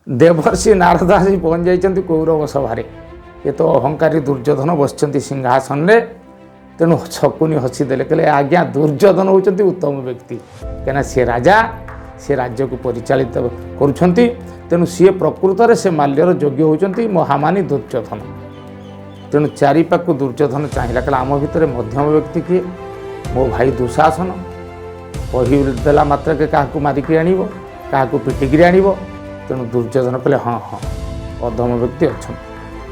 ଦେବର୍ଷି ନାରଦ ଆସି ପହଞ୍ଚି ଯାଇଛନ୍ତି କୌରବ ସଭାରେ। ଏ ତ ଅହଙ୍କାରୀ ଦୁର୍ଯ୍ୟୋଧନ ବସିଛନ୍ତି ସିଂହାସନରେ। ତେଣୁ ଶକୁନି ହସିଦେଲେ, କହିଲେ ଆଜ୍ଞା ଦୁର୍ଯ୍ୟୋଧନ ହେଉଛନ୍ତି ଉତ୍ତମ ବ୍ୟକ୍ତି, କାହିଁକିନା ସେ ରାଜା, ସେ ରାଜ୍ୟକୁ ପରିଚାଳିତ କରୁଛନ୍ତି। ତେଣୁ ସିଏ ପ୍ରକୃତରେ ସେ ମାଲ୍ୟର ଯୋଗ୍ୟ ହେଉଛନ୍ତି ମହାମାନି ଦୁର୍ଯ୍ୟୋଧନ। ତେଣୁ ଚାରିପାଖକୁ ଦୁର୍ଯ୍ୟୋଧନ ଚାହିଁଲା, କହିଲା ଆମ ଭିତରେ ମଧ୍ୟମ ବ୍ୟକ୍ତି କିଏ? ମୋ ଭାଇ ଦୁଃଶାସନ। କହିଦେଲା ମାତ୍ରକେ କାହାକୁ ମାରିକି ଆଣିବ, କାହାକୁ ପିଟିକିରି ଆଣିବ। ତେଣୁ ଦୁର୍ଯ୍ୟୋଧନ କହିଲେ ହଁ ହଁ ଅଧମ ବ୍ୟକ୍ତି ଅଛନ୍ତି।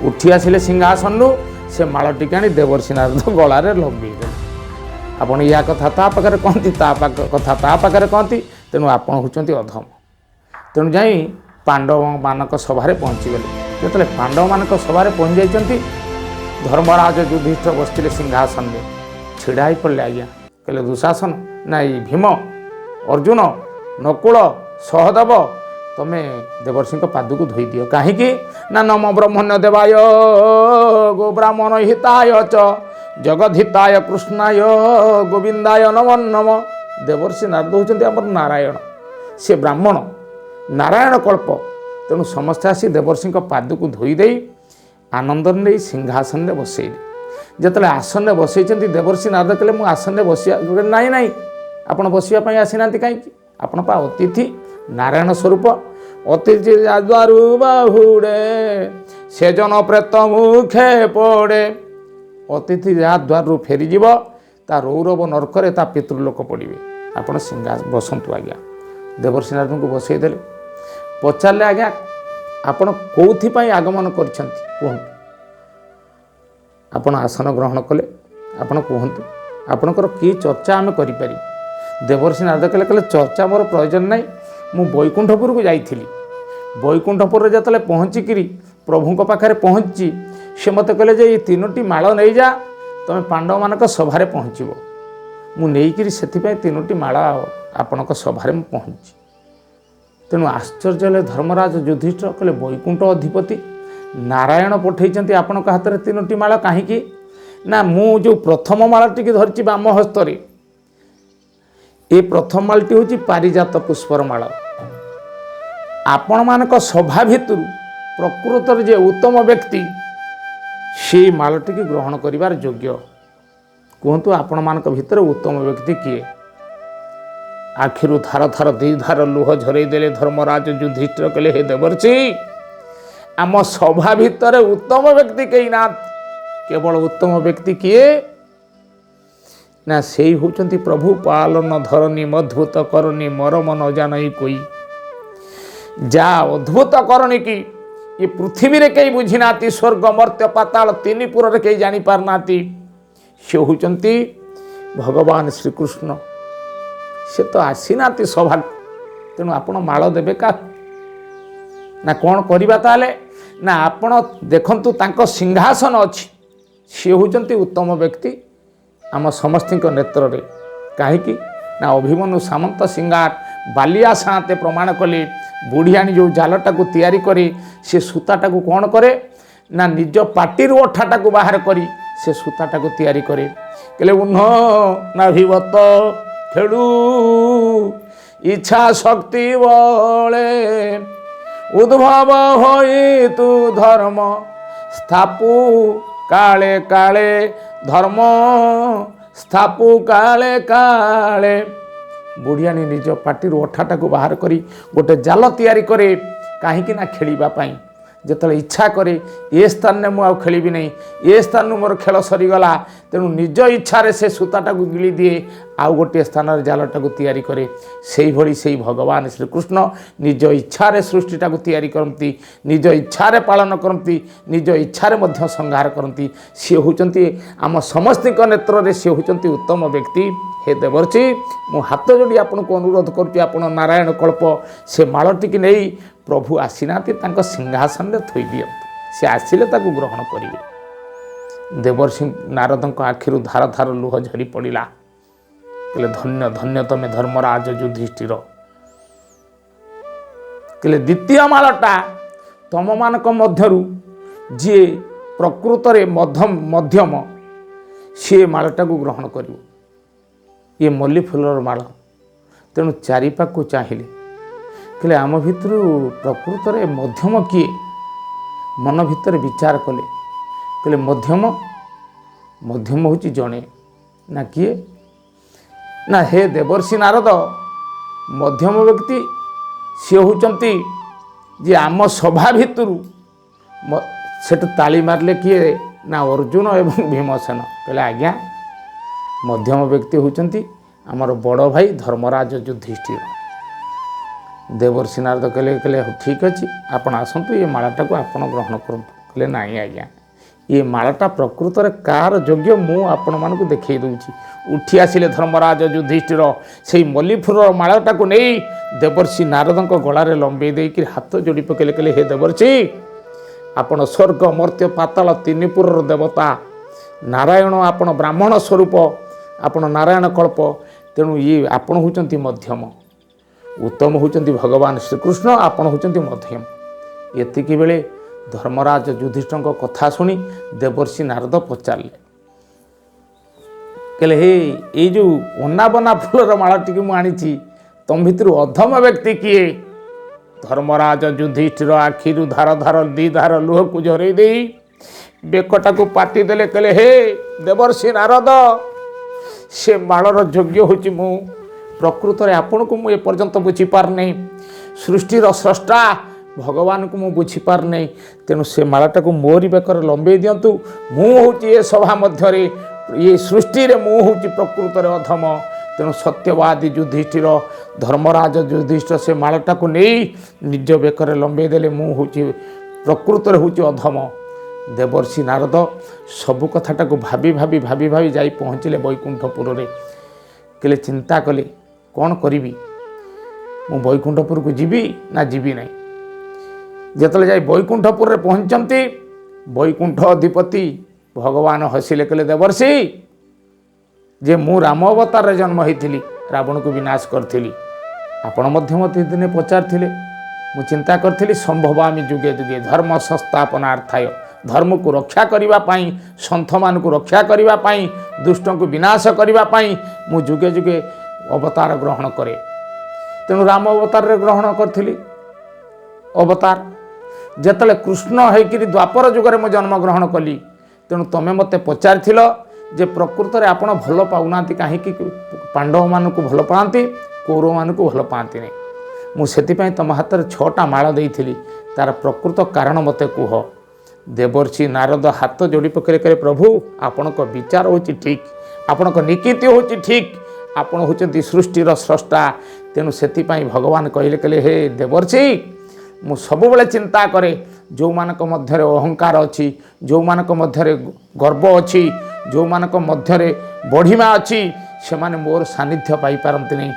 ଉଠି ଆସିଲେ ସିଂହାସନରୁ, ସେ ମାଳଟିକି ଆଣି ଦେବର୍ଷି ନାରଦ ଗଳାରେ ଲମ୍ବେଇଦେଲେ। ଆପଣ ୟା କଥା ତା ପାଖରେ କହନ୍ତି, ତା କଥା ତା ପାଖରେ କହନ୍ତି, ତେଣୁ ଆପଣ ହେଉଛନ୍ତି ଅଧମ। ତେଣୁ ଯାଇ ପାଣ୍ଡବମାନଙ୍କ ସଭାରେ ପହଞ୍ଚିଗଲେ। ଯେତେବେଳେ ପାଣ୍ଡବମାନଙ୍କ ସଭାରେ ପହଞ୍ଚି ଯାଇଛନ୍ତି, ଧର୍ମରାଜ ଯୁଧିଷ୍ଠିର ବସିଥିଲେ ସିଂହାସନରେ। ଛିଡ଼ା ହେଇ ପଡ଼ିଲେ ଆଜ୍ଞା, କହିଲେ ଦୁଃଶାସନ, ନା ଏଇ ଭୀମ, ଅର୍ଜୁନ, ନକୁଳ, ସହଦେବ, ତମେ ଦେବର୍ଷିଙ୍କ ପାଦକୁ ଧୋଇ ଦିଅ। କାହିଁକି ନା ନମ ବ୍ରହ୍ମଣ୍ୟ ଦେବାୟ ଗୋ ବ୍ରାହ୍ମଣ ହିତାୟ ଚ ଜଗଦ୍ଧିତାୟ କୃଷ୍ଣାୟ ଗୋବିନ୍ଦାୟ ନମ ନମ। ଦେବର୍ଷି ନାରଦ ହେଉଛନ୍ତି ଆମର ନାରାୟଣ, ସେ ବ୍ରାହ୍ମଣ, ନାରାୟଣ କଳ୍ପ। ତେଣୁ ସମସ୍ତେ ଆସି ଦେବର୍ଷିଙ୍କ ପାଦକୁ ଧୋଇ ଦେଇ ଆନନ୍ଦରେ ନେଇ ସିଂହାସନରେ ବସେଇଲେ। ଯେତେବେଳେ ଆସନରେ ବସେଇଛନ୍ତି, ଦେବର୍ଷି ନାରଦ କହିଲେ ମୁଁ ଆସନରେ ବସିବା, ନାଇଁ ନାଇଁ ଆପଣ ବସିବା ପାଇଁ ଆସିନାହାନ୍ତି କାହିଁକି? ଆପଣ ପା ଅତିଥି, ନାରାୟଣ ସ୍ୱରୂପ। ଅତିଥି ଯାଦ୍ୱାରୁ ବାହୁଡ଼େ ସେଜନ ପ୍ରେତ ମୁଖେ ପଡ଼େ। ଅତିଥି ଯାହା ଦ୍ୱାରରୁ ଫେରିଯିବ, ତା ରୌରବ ନର୍କରେ ତା ପିତୃଲୋକ ପଡ଼ିବେ। ଆପଣ ବସନ୍ତୁ ଆଜ୍ଞା। ଦେବର୍ଷି ନାରଦଙ୍କୁ ବସେଇ ଦେଲେ। ପଚାରିଲେ ଆଜ୍ଞା ଆପଣ କେଉଁଥିପାଇଁ ଆଗମନ କରିଛନ୍ତି କୁହନ୍ତୁ। ଆପଣ ଆସନ ଗ୍ରହଣ କଲେ, ଆପଣ କୁହନ୍ତୁ ଆପଣଙ୍କର କି ଚର୍ଚ୍ଚା ଆମେ କରିପାରିବୁ। ଦେବର୍ଷି ନାରଦ କହିଲେ ଚର୍ଚ୍ଚା ମୋର ପ୍ରয়োଜନ ନାହିଁ। ମୁଁ ବୈକୁଣ୍ଠପୁରକୁ ଯାଇଥିଲି। ବୈକୁଣ୍ଠପୁରରେ ଯେତେବେଳେ ପହଞ୍ଚିକିରି ପ୍ରଭୁଙ୍କ ପାଖରେ ପହଞ୍ଚିଛି, ସେ ମୋତେ କହିଲେ ଯେ ଏଇ 3ଟି ମାଳ ନେଇଯା, ତୁମେ ପାଣ୍ଡବମାନଙ୍କ ସଭାରେ ପହଞ୍ଚିବ। ମୁଁ ନେଇକିରି ସେଥିପାଇଁ 3ଟି ମାଳ ଆପଣଙ୍କ ସଭାରେ ମୁଁ ପହଞ୍ଚିଛି। ତେଣୁ ଆଶ୍ଚର୍ଯ୍ୟ ହେଲେ ଧର୍ମରାଜ ଯୁଧିଷ୍ଠିର, କହିଲେ ବୈକୁଣ୍ଠ ଅଧିପତି ନାରାୟଣ ପଠେଇଛନ୍ତି ଆପଣଙ୍କ ହାତରେ 3ଟି ମାଳ, କାହିଁକି ନା ମୁଁ ଯେଉଁ ପ୍ରଥମ ମାଳଟିକି ଧରିଛି ବାମ ହସ୍ତରେ, ଏ ପ୍ରଥମ ମାଳଟି ହେଉଛି ପାରିଜାତ ପୁଷ୍ପର ମାଳ। ଆପଣମାନଙ୍କ ସଭା ଭିତରୁ ପ୍ରକୃତରେ ଯେ ଉତ୍ତମ ବ୍ୟକ୍ତି, ସେଇ ମାଳଟିକି ଗ୍ରହଣ କରିବାର ଯୋଗ୍ୟ। କୁହନ୍ତୁ ଆପଣମାନଙ୍କ ଭିତରେ ଉତ୍ତମ ବ୍ୟକ୍ତି କିଏ? ଆଖିରୁ ଧାର ଧାର 2 ଧାର ଲୁହ ଝରେଇ ଦେଲେ ଧର୍ମରାଜ ଯୁଧିଷ୍ଠିର। କହିଲେ ହେ ଦେବର୍ଷି, ଆମ ସଭା ଭିତରେ ଉତ୍ତମ ବ୍ୟକ୍ତି କେହି ନାହାନ୍ତି। କେବଳ ଉତ୍ତମ ବ୍ୟକ୍ତି କିଏ ନା ସେଇ ହେଉଛନ୍ତି ପ୍ରଭୁ ପାଲନ ଧରଣୀ ମଦ୍ଭୁତ କରଣୀ ମରମ ନ ଜାଣଇ କୋଇ। ଯାହା ଅଦ୍ଭୁତ କରଣୀ କି ଏ ପୃଥିବୀରେ କେହି ବୁଝି ନାହାନ୍ତି, ସ୍ୱର୍ଗ ମର୍ତ୍ତ୍ୟ ପାତାଳ 3 ପୁରରେ କେହି ଜାଣିପାରୁନାହାନ୍ତି। ସେ ହେଉଛନ୍ତି ଭଗବାନ ଶ୍ରୀକୃଷ୍ଣ। ସେ ତ ଆସିନାହାନ୍ତି ସଭାକୁ, ତେଣୁ ଆପଣ ମାଳ ଦେବେ କାହାକୁ? ନା କ'ଣ କରିବା ତାହେଲେ? ନା ଆପଣ ଦେଖନ୍ତୁ ତାଙ୍କ ସିଂହାସନ ଅଛି, ସେ ହେଉଛନ୍ତି ଉତ୍ତମ ବ୍ୟକ୍ତି ଆମ ସମସ୍ତଙ୍କ ନେତ୍ରରେ। କାହିଁକି ନା ଅଭିମନ୍ୟୁ ସାମନ୍ତ ସିଙ୍ଗାର ବାଲିଆ ସାନ୍ତେ ପ୍ରମାଣ କଲେ। ବୁଢ଼ିଆଣୀ ଯେଉଁ ଜାଲଟାକୁ ତିଆରି କରି ସେ ସୂତାଟାକୁ କ'ଣ କରେ ନା ନିଜ ପାଟିରୁ ଅଠାଟାକୁ ବାହାର କରି ସେ ସୂତାଟାକୁ ତିଆରି କରେ। କହିଲେ ଉହ୍ନ ନାଭିବତ ଖେଳୁ ଇଚ୍ଛା ଶକ୍ତି ବଳେ ଉଦ୍ଭବ ହୋଇ ତୁ ଧର୍ମ ସ୍ଥାପୁ କାଳେ କାଳେ ଧର୍ମ ସ୍ଥାପୁ କାଳେ କାଳେ। ବୁଢ଼ିଆଣୀ ନିଜ ପାଟିରୁ ଅଠାଟାକୁ ବାହାର କରି ଗୋଟେ ଜାଲ ତିଆରି କରେ। କାହିଁକି ନା ଖେଳିବା ପାଇଁ। ଯେତେବେଳେ ଇଚ୍ଛା କରେ ଏ ସ୍ଥାନରେ ମୁଁ ଆଉ ଖେଳିବି ନାହିଁ, ଏ ସ୍ଥାନରୁ ମୋର ଖେଳ ସରିଗଲା, ତେଣୁ ନିଜ ଇଚ୍ଛାରେ ସେ ସୂତାଟାକୁ ଗିଳି ଦିଏ, ଆଉ ଗୋଟିଏ ସ୍ଥାନରେ ଜାଲଟାକୁ ତିଆରି କରେ। ସେଇଭଳି ସେଇ ଭଗବାନ ଶ୍ରୀକୃଷ୍ଣ ନିଜ ଇଚ୍ଛାରେ ସୃଷ୍ଟିଟାକୁ ତିଆରି କରନ୍ତି, ନିଜ ଇଚ୍ଛାରେ ପାଳନ କରନ୍ତି, ନିଜ ଇଚ୍ଛାରେ ମଧ୍ୟ ସଂହାର କରନ୍ତି। ସିଏ ହେଉଛନ୍ତି ଆମ ସମସ୍ତଙ୍କ ନେତ୍ରରେ ସିଏ ହେଉଛନ୍ତି ଉତ୍ତମ ବ୍ୟକ୍ତି। ହେ ଦେବର୍ଷି, ମୁଁ ହାତ ଯୋଡ଼ି ଆପଣଙ୍କୁ ଅନୁରୋଧ କରୁଛି, ଆପଣ ନାରାୟଣ କଳ୍ପ, ସେ ମାଳଟିକି ନେଇ ପ୍ରଭୁ ଆସିନାହାନ୍ତି, ତାଙ୍କ ସିଂହାସନରେ ଥୋଇ ଦିଅନ୍ତୁ। ସେ ଆସିଲେ ତାକୁ ଗ୍ରହଣ କରିବେ। ଦେବର୍ଷି ନାରଦଙ୍କ ଆଖିରୁ ଧାର ଧାର ଲୁହ ଝରି ପଡ଼ିଲା। କହିଲେ ଧନ୍ୟ ଧନ୍ୟ ତମେ ଧର୍ମରାଜ ଯୁଧିଷ୍ଠିର। କହିଲେ ଦ୍ୱିତୀୟ ମାଳଟା ତମମାନଙ୍କ ମଧ୍ୟରୁ ଯିଏ ପ୍ରକୃତରେ ମଧ୍ୟମ, ସିଏ ମାଳଟାକୁ ଗ୍ରହଣ କରିବ। ଇଏ ମଲ୍ଲି ଫୁଲର ମାଳ। ତେଣୁ ଚାରିପାଖକୁ ଚାହିଁଲେ। କହିଲେ ଆମ ଭିତରୁ ପ୍ରକୃତରେ ମଧ୍ୟମ କିଏ? ମନ ଭିତରେ ବିଚାର କଲେ, କହିଲେ ମଧ୍ୟମ ହେଉଛି ଜଣେ। ନା କିଏ? ନା ହେ ଦେବର୍ଷି ନାରଦ, ମଧ୍ୟମ ବ୍ୟକ୍ତି ସିଏ ହେଉଛନ୍ତି ଯେ ଆମ ସଭା ଭିତରୁ ସେଠୁ ତାଳି ମାରିଲେ କିଏ? ନା ଅର୍ଜୁନ ଏବଂ ଭୀମସେନ। କହିଲେ ଆଜ୍ଞା, ମଧ୍ୟମ ବ୍ୟକ୍ତି ହେଉଛନ୍ତି ଆମର ବଡ଼ ଭାଇ ଧର୍ମରାଜ ଯୁଧିଷ୍ଠିର। ଦେବର୍ଷି ନାରଦ କହିଲେ ହଉ ଠିକ୍ ଅଛି, ଆପଣ ଆସନ୍ତୁ, ଏ ମାଳାଟାକୁ ଆପଣ ଗ୍ରହଣ କରନ୍ତୁ। କହିଲେ ନାଇଁ ଆଜ୍ଞା, ଏ ମାଳାଟା ପ୍ରକୃତରେ କାହାର ଯୋଗ୍ୟ ମୁଁ ଆପଣମାନଙ୍କୁ ଦେଖାଇ ଦେଉଛି। ଉଠି ଆସିଲେ ଧର୍ମରାଜ ଯୁଧିଷ୍ଠିର, ସେଇ ମଲ୍ଲି ଫୁଲର ମାଳାଟାକୁ ନେଇ ଦେବର୍ଷି ନାରଦଙ୍କ ଗଳାରେ ଲମ୍ବେଇ ଦେଇକି ହାତ ଯୋଡ଼ି ପକାଇଲେ। କହିଲେ ହେ ଦେବର୍ଷି, ଆପଣ ସ୍ୱର୍ଗ ମର୍ତ୍ତ୍ୟ ପାତାଳ ତିନିପୁରର ଦେବତା, ନାରାୟଣ, ଆପଣ ବ୍ରାହ୍ମଣ ସ୍ୱରୂପ, ଆପଣ ନାରାୟଣ କଳ୍ପ, ତେଣୁ ଆପଣ ହେଉଛନ୍ତି ମଧ୍ୟମ, ଉତ୍ତମ ହେଉଛନ୍ତି ଭଗବାନ ଶ୍ରୀକୃଷ୍ଣ, ଆପଣ ହେଉଛନ୍ତି ମଧ୍ୟମ। ଏତିକି ବେଳେ ଧର୍ମରାଜ ଯୁଧିଷ୍ଠିରଙ୍କ କଥା ଶୁଣି ଦେବର୍ଷି ନାରଦ ପଚାରିଲେ, କହିଲେ ହେ ଏଇ ଯେଉଁ ଅନାବନା ଫୁଲର ମାଳଟିକୁ ମୁଁ ଆଣିଛି, ତମ ଭିତରୁ ଅଧମ ବ୍ୟକ୍ତି କିଏ? ଧର୍ମରାଜ ଯୁଧିଷ୍ଠିର ଆଖିରୁ ଧାର ଧାର ଦି ଧାର ଲୁହକୁ ଝରେଇ ଦେଇ ବେକଟାକୁ ପାତି ଦେଲେ। କହିଲେ ହେ ଦେବର୍ଷି ନାରଦ, ସେ ମାଳର ଯୋଗ୍ୟ ହେଉଛି ମୁଁ। ପ୍ରକୃତରେ ଆପଣଙ୍କୁ ମୁଁ ଏପର୍ଯ୍ୟନ୍ତ ବୁଝିପାରୁନାହିଁ, ସୃଷ୍ଟିର ସ୍ରଷ୍ଟା ଭଗବାନଙ୍କୁ ମୁଁ ବୁଝିପାରୁନାହିଁ, ତେଣୁ ସେ ମାଳାଟାକୁ ମୋରି ବେକରେ ଲମ୍ବେଇ ଦିଅନ୍ତୁ। ମୁଁ ହେଉଛି ଏ ସଭା ମଧ୍ୟରେ, ଏ ସୃଷ୍ଟିରେ ମୁଁ ହେଉଛି ପ୍ରକୃତରେ ଅଧମ। ତେଣୁ ସତ୍ୟବାଦୀ ଯୁଧିଷ୍ଠିର, ଧର୍ମରାଜ ଯୁଧିଷ୍ଠିର ସେ ମାଳଟାକୁ ନେଇ ନିଜ ବେକରେ ଲମ୍ବେଇ ଦେଲେ। ମୁଁ ହେଉଛି ପ୍ରକୃତରେ ହେଉଛି ଅଧମ। ଦେବର୍ଷି ନାରଦ ସବୁ କଥାଟାକୁ ଭାବି ଭାବି ଭାବି ଭାବି ଯାଇ ପହଞ୍ଚିଲେ ବୈକୁଣ୍ଠପୁରରେ। କହିଲେ ଚିନ୍ତା କଲେ, କ'ଣ କରିବି, ମୁଁ ବୈକୁଣ୍ଠପୁରକୁ ଯିବି ନା ଯିବି ନାହିଁ। ଯେତେବେଳେ ଯାଇ ବୈକୁଣ୍ଠପୁରରେ ପହଞ୍ଚିଛନ୍ତି, ବୈକୁଣ୍ଠ ଅଧିପତି ଭଗବାନ ହସିଲେ। କହିଲେ ଦେବର୍ଷି, ଯେ ମୁଁ ରାମ ଅବତାରରେ ଜନ୍ମ ହୋଇଥିଲି, ରାବଣକୁ ବିନାଶ କରିଥିଲି, ଆପଣ ମଧ୍ୟ ମୋତେ ଦିନେ ପଚାରିଥିଲେ, ମୁଁ ଚିନ୍ତା କରିଥିଲି ସମ୍ଭବାମି ଯୁଗେ ଯୁଗେ ଧର୍ମ ସଂସ୍ଥାପନାର୍ଥାୟ, ଧର୍ମକୁ ରକ୍ଷା କରିବା ପାଇଁ, ସନ୍ଥମାନଙ୍କୁ ରକ୍ଷା କରିବା ପାଇଁ, ଦୁଷ୍ଟଙ୍କୁ ବିନାଶ କରିବା ପାଇଁ ମୁଁ ଯୁଗେ ଯୁଗେ ଅବତାର ଗ୍ରହଣ କରେ। ତେଣୁ ରାମ ଅବତାରରେ ଗ୍ରହଣ କରିଥିଲି ଅବତାର। ଯେତେବେଳେ କୃଷ୍ଣ ହେଇକିରି ଦ୍ୱାପର ଯୁଗରେ ମୁଁ ଜନ୍ମଗ୍ରହଣ କଲି, ତେଣୁ ତୁମେ ମୋତେ ପଚାରିଥିଲ ଯେ ପ୍ରକୃତରେ ଆପଣ ଭଲ ପାଉନାହାନ୍ତି କାହିଁକି, ପାଣ୍ଡବମାନଙ୍କୁ ଭଲ ପାଆନ୍ତି, କୌରବମାନଙ୍କୁ ଭଲ ପାଆନ୍ତି ନାହିଁ। ମୁଁ ସେଥିପାଇଁ ତୁମ ହାତରେ 6ଟା ମାଳ ଦେଇଥିଲି, ତା'ର ପ୍ରକୃତ କାରଣ ମୋତେ କୁହ। ଦେବର୍ଷି ନାରଦ ହାତ ଯୋଡ଼ି ପକାଇଲେ, କହିଲେ ପ୍ରଭୁ, ଆପଣଙ୍କ ବିଚାର ହେଉଛି ଠିକ୍, ଆପଣଙ୍କ ନୀତି ହେଉଛି ଠିକ୍, ଆପଣ ହେଉଛନ୍ତି ସୃଷ୍ଟିର ସ୍ରଷ୍ଟା। ତେଣୁ ସେଥିପାଇଁ ଭଗବାନ କହିଲେ, କହିଲେ ହେ ଦେବର୍ଷି, ମୁଁ ସବୁବେଳେ ଚିନ୍ତା କରେ ଯେଉଁମାନଙ୍କ ମଧ୍ୟରେ ଅହଙ୍କାର ଅଛି, ଯେଉଁମାନଙ୍କ ମଧ୍ୟରେ ଗର୍ବ ଅଛି, ଯେଉଁମାନଙ୍କ ମଧ୍ୟରେ ବଢ଼ିମା ଅଛି, ସେମାନେ ମୋର ସାନ୍ନିଧ୍ୟ ପାଇପାରନ୍ତି ନାହିଁ।